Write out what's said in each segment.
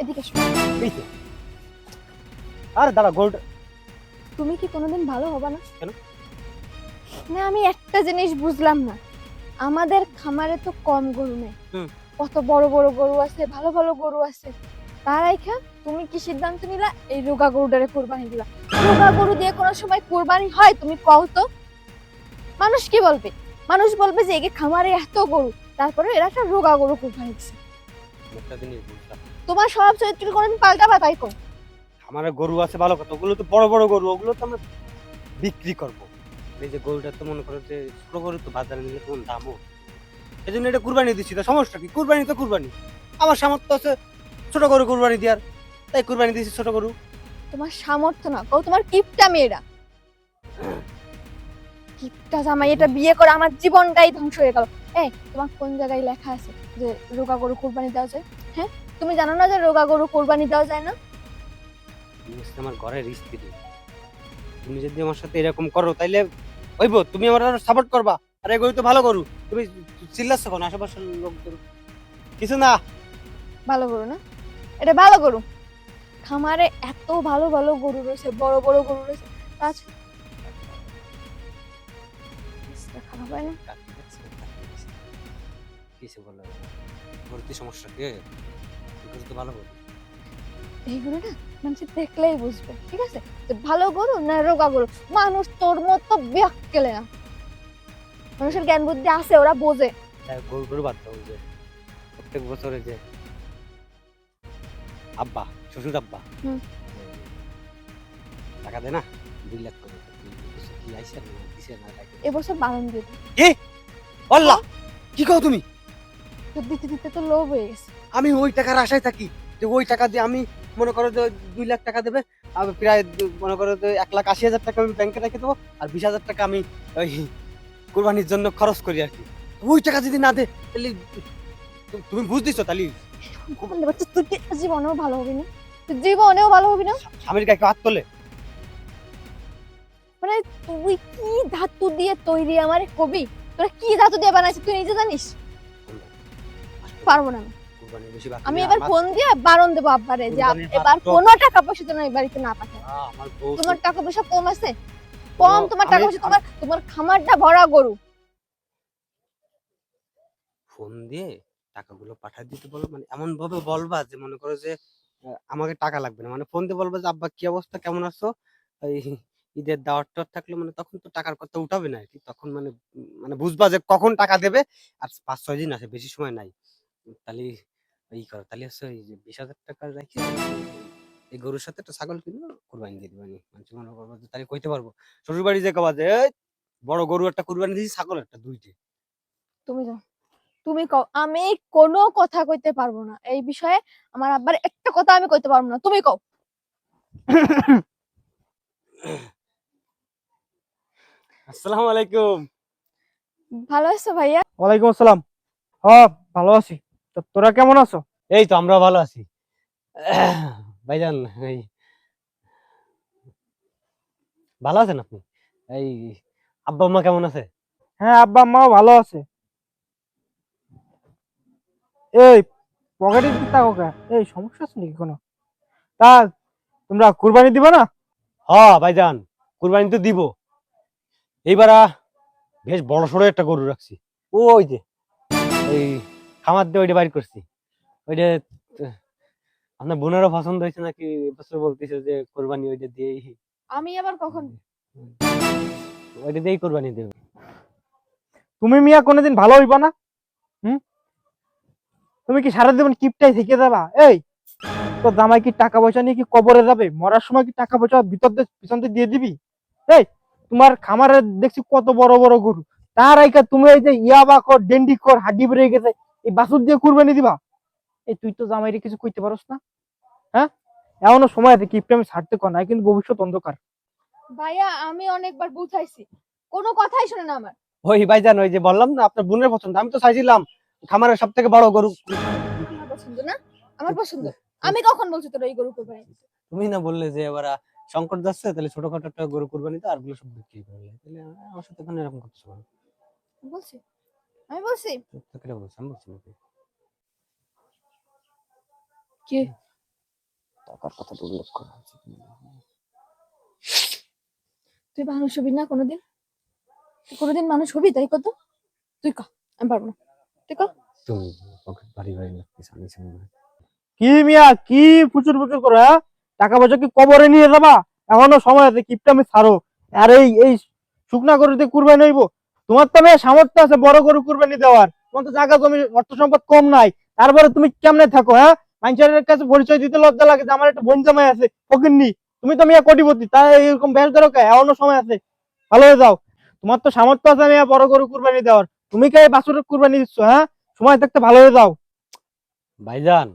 এদিকে এসো। এই যে, আরে দাঁড়া গরুটা তুমি কি কোনোদিন ভালো হবে না? কেন? না, আমি একটা জিনিস বুঝলাম না। আমাদের খামারে তো কম গরু নেই, হুম। কত বড় বড় গরু আছে, ভালো ভালো গরু আছে। তার আইখা তুমি কি সিদ্ধান্ত নিলা এই রোগা গরুটারে কোরবানি দিলা? রোগা গরু দিয়ে কোনো সময় কোরবানি হয়? তুমি কও তো। মানুষ কি বলবে? মানুষ বলবে যে একে খামারে এত গরু, তারপরে এরা একটা রোগা গরু কোরবানি দিছে। একটা জিনিস বুঝলাম, তোমার স্বভাব চরিত্র কোনোদিন পাল্টাবা তাই কও। আমার গরু আছে ভালো কথা, ওগুলো তো বড় বড় গরু, ওগুলো তো আমরা বিক্রি করবো। এই যে গরুটা তো মনে করো যে ছোট গরু, তো বাজারে নিলে কেমন দামও, এই জন্য এটা কুরবানি দিচ্ছি। তা সমস্যা কি? কুরবানি তো কুরবানি, আমার সামর্থ্য আছে ছোট গরু কুরবানি দেওয়ার, তাই কুরবানি দিয়েছি ছোট গরু। তোমার সামর্থ্য না, কও তোমার কিপটা মেয়েরা। কিপটা জামাই এটা বিয়ে করে আমার জীবনটাই ধ্বংস হয়ে গেল। এই, তোমার কোন জায়গায় লেখা আছে যে রোগা গরু কোরবানি দেওয়া যায়? হ্যাঁ, তুমি জানো না যে রোগা গরু কোরবানি দেওয়া যায় না? তুমি হচ্ছে আমার ঘরের স্ত্রী, তুমি যদি আমার সাথে এরকম করো তাইলে হইব, তুমি আমার সাপোর্ট করবা। আর এই গরু তো ভালো গরু, তুমি চিল্লাচ্ছ কেন? আশেপাশের লোকজন কিছু না। ভালো গরু না? এটা ভালো গরু। খামারে এত ভালো ভালো গরু রয়েছে, বড় বড় গরু রয়েছে, তাছাড়া খারাপ হয় না? কিছু বললো না। গরুর কি সমস্যা? কে গরু তো ভালো গরু। এই গরুটা মানুষ দেখলেই বুঝবে, ঠিক আছে, যে ভালো গরু না রোগা গরু। মানুষ তোর মতো ব্যাককেলে না, মানুষের জ্ঞান বুদ্ধি আছে, ওরা বোঝে। গরু গরু বাদ দাও, যে প্রত্যেক বছরে যে আব্বা, শ্বশুর আব্বা হুম। টাকা দেয় না, 2 লাখ করে, কি আইসা না দিছে না টাকা? এবছর বারণ দিয়ে দিই। কি আল্লাহ, কি কও তুমি? তো দিতে দিতে তো লোভ হয়ে গেছে। আমি ওই টাকার আশায় থাকি যে ওই টাকা দিয়ে আমি মনে করো যে 2 লাখ টাকা দেবে, আমি প্রায় মনে করো যে 1,80,000 টাকা আমি ব্যাংকে রেখে দেবো, আর 20,000 টাকা আমি ওই কোরবানির জন্য খরচ করি আর কি। ওই টাকা যদি না দে তাহলে তুমি বুঝ দিছো তাহলে বলতে পারছিস তুই কি জীবনেও ভালো হবি না? তুই জীবনেও ভালো হবি না। স্বামীর গায়ে কেউ হাত তোলে? মানে তুই কি ধাতু দিয়ে তৈরি আমারে কবি? তোরা কি ধাতু দিয়ে বানাইছিস তুই নিজে জানিস? পারবো না আমি। কোরবানির বেশি বাকি আমি নেই এবার আমার। ফোন দিয়ে বারণ দেবো আব্বারে যে কোরবানির এবার মাত্র কোনো টাকা পয়সা যেন এই বাড়িতে না পাঠায়। আমার বউ তোমার টাকা পয়সা কম আছে? কম কোনো- তোমার টাকা আমি পয়সা, তোমার তোমার খামারটা ভরা গরু। ফোন দিয়ে টাকাগুলো পাঠিয়ে দিতে বলো, মানে এমন ভাবে বলবা যে মনে করো যে আমাকে টাকা লাগবে না, মানে ফোন দিয়ে বলবা যে আব্বা কি অবস্থা, কেমন আছো, এই ঈদের দাওয়াত টাওয়াত থাকলে মানে তখন তো টাকার কথা উঠাবে না আর কি, তখন মানে মানে বুঝবা যে কখন টাকা দেবে। আর 5-6 দিন আছে, বেশি সময় নাই। তাহলে ই করো, তাহলে হচ্ছে ওই যে 20,000 টাকা রাখি, এই গরুর সাথে একটা ছাগল কিনো, কোরবানি দিয়ে দিবানি, মানুষ মনে করবো যে তাহলে কইতে পারবো শ্বশুর বাড়ি যে কবা যে এই বড় গরু একটা কোরবানি দিয়েছি, ছাগল একটা, দুইটে। তুমি যাও, তুমি কও। আমি কোনো কথা কইতে পারবো না এই বিষয়ে। আমার আব্বার একটা কথা আমি কইতে পারবো না, তুমি কও। আসসালামু আলাইকুম। ভালো আছো ভাইয়া? ওয়ালাইকুম আসসালাম। হ্যাঁ, ভালো আছি। তো তোরা কেমন আছো? এই তো আমরা ভালো আছি। ভাইজান, এই ভালো আছেন আপনি? এই আব্বা আম্মা কেমন আছে? হ্যাঁ, আব্বা আম্মাও ভালো আছে। এই পকেটে দিতে থাকো কে? এই সমস্যা আছে নাকি কোনো? তা তোমরা কুরবানি দিবা না? হ্যাঁ ভাইজান, কুরবানি তো দিব। এইবার বেশ বড় সড়ো একটা গরু রাখছি, ওই যে ওই খামার দিয়ে ওইটা বাইর করছি। ওইটা আপনার বোনেরও পছন্দ হয়েছে নাকি, এবছর বলতেছে যে কোরবানি ওইটা দিয়েই, আমি আবার কখন? ওইটা দিয়েই কোরবানি দেবে। তুমি মিয়া কোনোদিন ভালো হইবা না? হুম, তুমি কি সারা জীবন কিপটাই থেকে যাবা? এই তোর জামাই কি টাকা পয়সা নিয়ে কি কবরে যাবে? মরার সময় কি টাকা পয়সা ভিতর দিয়ে পিছন দিয়ে দিয়ে দিবি? এই তোমার খামারে দেখছি কত বড় বড় গরু, তার আইকা তুমি এই যে ইয়াবা কর, ডেন্ডি কর, হাড্ডি বেড়ে গেছে, এই বাছুর দিয়ে কুরবানি দিবা? এই তুই তো জামাইরে কিছু কইতে পারস না? হ্যাঁ, এমনও সময় আছে কিপটা আমি ছাড়তে কর, নাই কিন্তু ভবিষ্যৎ অন্ধকার। ভাইয়া আমি অনেকবার বুঝাইছি, কোনো কথাই শুনে না আমার। ওই ভাইজান, ওই যে বললাম না আপনার বোনের পছন্দ, আমি তো চাইছিলাম খামারের সব থেকে বড় গরু। আমার পছন্দ না, আমার পছন্দ। আমি কখন বলছি তোর এই গরু কোরবানি দিতে? তুমি না বললে যে এবার সংকট যাচ্ছে, তাহলে ছোটখাটো একটা গরু কুরবানি তো, আর গুলো সব বিক্রি করলে, তাহলে আমার সাথে এখন এরকম করতেছো কেন? বলছি, আমি বলছি। তো কেটে বলছি, আমি বলছি নাকি? কে? টাকার কথা উল্লেখ করা হয়েছে তুই মানুষ হবি না কোনোদিন? তুই কোনোদিন মানুষ হবি তাই কত? তুই ক, আমি পারবো না, তুই ক। তুমি পকেট ভারী ভারী লাগতেছে আমি শুনবো কি মিয়া কি প্রচুর প্রচুর করে, হ্যাঁ? টাকা পয়সা কি কবরে নিয়ে যাবা? এখনো সময় আছে, কিপটা আমি ছাড়ো। আর এই শুকনা গরুতে কুরবানি হইব? তোমার তো মেয়ে সামর্থ্য আছে বড় গরু কুরবানি দেওয়ার, তোমার তো জায়গা জমি অর্থ সম্পদ কম নাই, তারপরে তুমি কেমনে থাকো? হ্যাঁ, মানুষের কাছে পরিচয় দিতে লজ্জা লাগে যে আমার একটা বোন জামাই আছে ফকিন্নি। তুমি তো মেয়ে কোটিপতি, তাই এরকম বেশ ধরো কে? এখনো সময় আছে, ভালো হয়ে যাও। তোমার তো সামর্থ্য আছে মেয়ে বড় গরু কুরবানি দেওয়ার, তুমি কে বাছুরের কুরবানি দিচ্ছ? হ্যাঁ, সময় থাকতে ভালো হয়ে যাও। ভাইজান।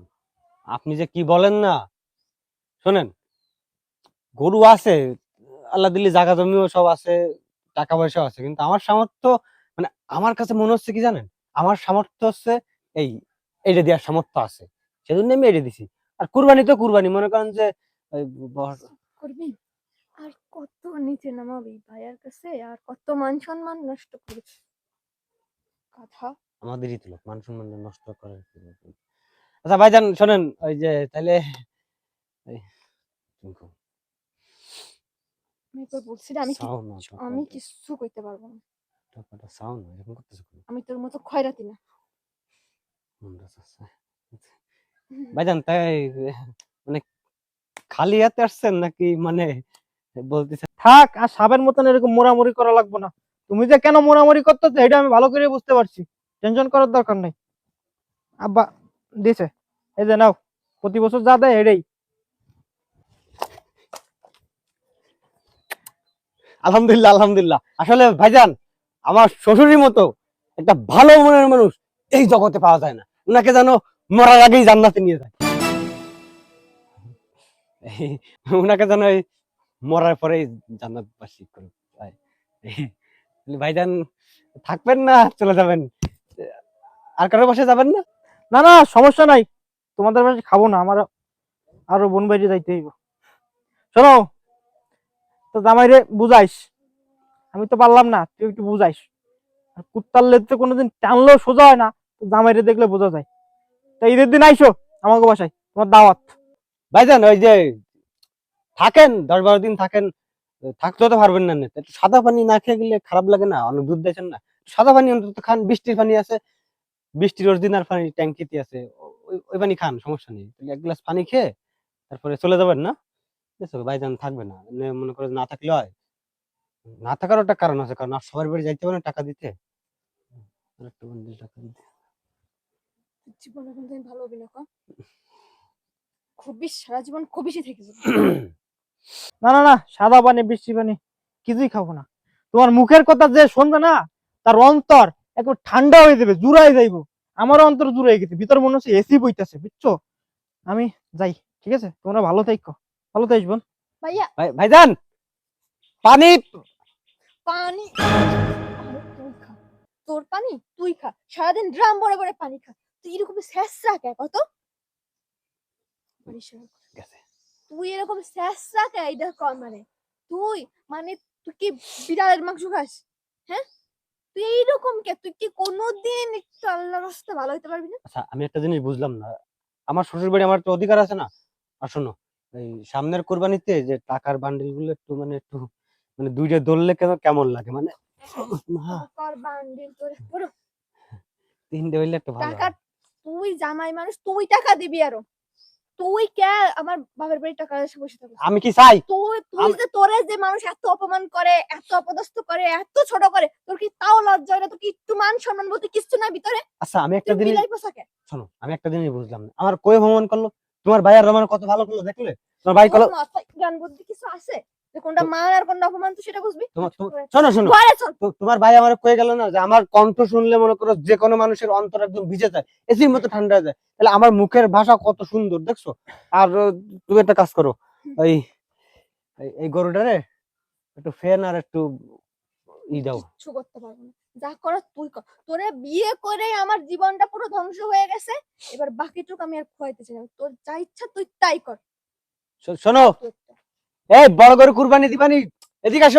আপনি যে কি বলেন না, শোনেন, গরু আছে, আল্লাহ দিল্লি জায়গা জমিও সব আছে, টাকা পয়সা আছে, কিন্তু আমার সামর্থ্য মানে আমার কাছে মনে হচ্ছে কি জানেন, আমার সামর্থ্য হচ্ছে এই এইটা দেওয়ার সামর্থ্য আছে, সেজন্য আমি এটা দিছি। আর কুরবানি তো কুরবানি, মনে করেন যে ওই করবি? আর কত নিচে নামাবি ভাইয়ার কাছে? আর কত মান সম্মান নষ্ট করবি? কথা। আমাদেরই তো লোক, মান সম্মান নষ্ট করে। আচ্ছা ভাইজান শোনেন, ওই যে তাইলে এই, আমি তোর বলছি না, চাও না আমি কিচ্ছু করতে পারবো না। টাকাটা চাও না, এরকম করতেছো কেন? আমি তোর মতো খয়রাতি না। ভাইজান তাই মানে খালি হাতে আসছেন নাকি, মানে বলতেছেন? থাক, আর সাবের মতন এরকম মোড়ামুড়ি করা লাগবে না। তুমি যে কেন মোড়ামুড়ি করতেছো এটা আমি ভালো করে বুঝতে পারছি, টেনশন করার দরকার নেই। আব্বা দিছে, এই যে নাও, প্রতি বছর যা দেয় এটাই। আলহামদুলিল্লাহ আলহামদুলিল্লাহ। আসলে ভাইজান, আমার শ্বশুরের মতো একটা ভালো মনের মানুষ এই জগতে পাওয়া যায় না। উনাকে যেন মরার আগেই জান্নাতে নিয়ে যায়, উনাকে যেন এই মরার পরেই জান্নাতবাসী করে যায়। ভাইজান থাকবেন না চলে যাবেন? আর কারোর বাসায় যাবেন না? না না, সমস্যা নাই, তোমাদের বাসায় খাবো না, আমার আরো বোন বাইরে যাইতে হইব। শোনো, তো জামাইরে বুঝাইস, আমি তো পারলাম না, তুই একটু বুঝাইস। আর কুত্তার লেজতে কোনোদিন টানলেও সোজা হয় না, তো জামাইরে দেখলে বোঝা যায়। তা ঈদের দিন আইসো আমাকে বাসায়, তোমার দাওয়াত। ভাইজান ওই যে থাকেন 10-12 দিন থাকেন, থাকতে তো পারবেন না, একটু সাদা পানি না খেয়ে গেলে খারাপ লাগে না? অনেক দুধ দিয়েছেন না, সাদা পানি অন্তত খান। বৃষ্টির পানি আছে, বৃষ্টির অরিজিনাল পানি ট্যাঙ্কিতে আছে, ওই পানি খান, সমস্যা নেই। তাহলে এক গ্লাস পানি খেয়ে তারপরে চলে যাবেন না? ঠিক আছে ভাইজান, থাকবে না মনে করে না থাকলে হয়? না থাকার একটা কারণ আছে, কারণ আর সবার বাড়ি যাইতে হবে না টাকা দিতে, আরেকটা বান্ডিল টাকা দিতে। জীবনে কোনদিন ভালো হবি না ক। খুবই সারা জীবন খুবই থেকে যাবে। না না না, সাদা পানি বৃষ্টি পানি কিছুই খাবো না। তোমার মুখের কথা যে শুনবে না, তার অন্তর একবার ঠান্ডা হয়ে যাবে, জুড়াই যাইবো। আমার অন্তর জুড়াই গেছে, ভিতর মনে হচ্ছে এসি বইতেছে, বুঝছো? আমি যাই, ঠিক আছে? তোমরা ভালো থাকো, ভালো থাইস বোন। ভাইয়া ভাইজান পানি। পানি, আরে তুই খা, তোর পানি তুই খা, সারাদিন ড্রাম ভরে ভরে পানি খা। তুই এরকম স্যাঁচরা কে কত? গেছে। তুই এরকম স্যাঁচরা কে এই দেখ মানে, তুই মানে তুই কি বিড়ালের মাংস খাস? হ্যাঁ, তুই এইরকম কে? তুই কি কোনোদিন একটু আল্লাহর রাস্তায় ভালো হইতে পারবি না? আচ্ছা আমি একটা জিনিস বুঝলাম না, আমার শ্বশুর বাড়ি, আমার তো অধিকার আছে না? আর শোনো, এই সামনের কোরবানিতে যে টাকার বান্ডিল গুলো একটু মানে দুইটা ধরলে কেমন লাগে, মানে মা, টাকার বান্ডিল তোর পুরো তিনটে হইলে একটু ভালো টাকা। হয়। তুই জামাই মানুষ, তুই টাকা দিবি আরো? তুই কে আমার বাবার বাড়ি টাকা এসে বসে থাকিস? আমি কি চাই? তুই তুই যে তোরে যে মানুষ এত অপমান করে, এত অপদস্থ করে, এত ছোট করে, তোর কি তাও লজ্জা হয় না? তোর কি একটু মান সম্মান বলতে কিছু নাই ভিতরে? আচ্ছা আমি একটা তুই জিনিস, বিলাই পোশাকে শোনো, আমি একটা জিনিস বুঝলাম না, আমার কই ভ্রমণ করলো? তোমার ভাই আর রমান কত ভালো করলো দেখলে? তোমার ভাই তোর কলো মাথায় জ্ঞান বুদ্ধি কিছু আছে যে কোনটা মান আর কোনটা অপমান, তুই সেটা বুঝবি? শোনো শোনো, ঘরে চল। তোমার ভাই আমার কয়ে গেল না যে আমার কণ্ঠ শুনলে মনে করো যে কোনো মানুষের অন্তর একদম ভিজে যায়, এসির মতো ঠান্ডা হয়ে যায়। তাহলে আমার মুখের ভাষা কত সুন্দর দেখছো? আর তুমি একটা কাজ করো, ওই এই গরুটারে একটু ফ্যান আর একটু দাও। কিচ্ছু করতে পারবো না, যা করার তুই কর। তোরে বিয়ে করে আমার জীবনটা পুরো ধ্বংস হয়ে গেছে, এবার বাকিটুকু আমি আর খোয়াইতে চাই না। তোর যা ইচ্ছা তুই তাই কর। শোনো, এই বড় গরু কুরবানি দিবানি, এদিকে আসো।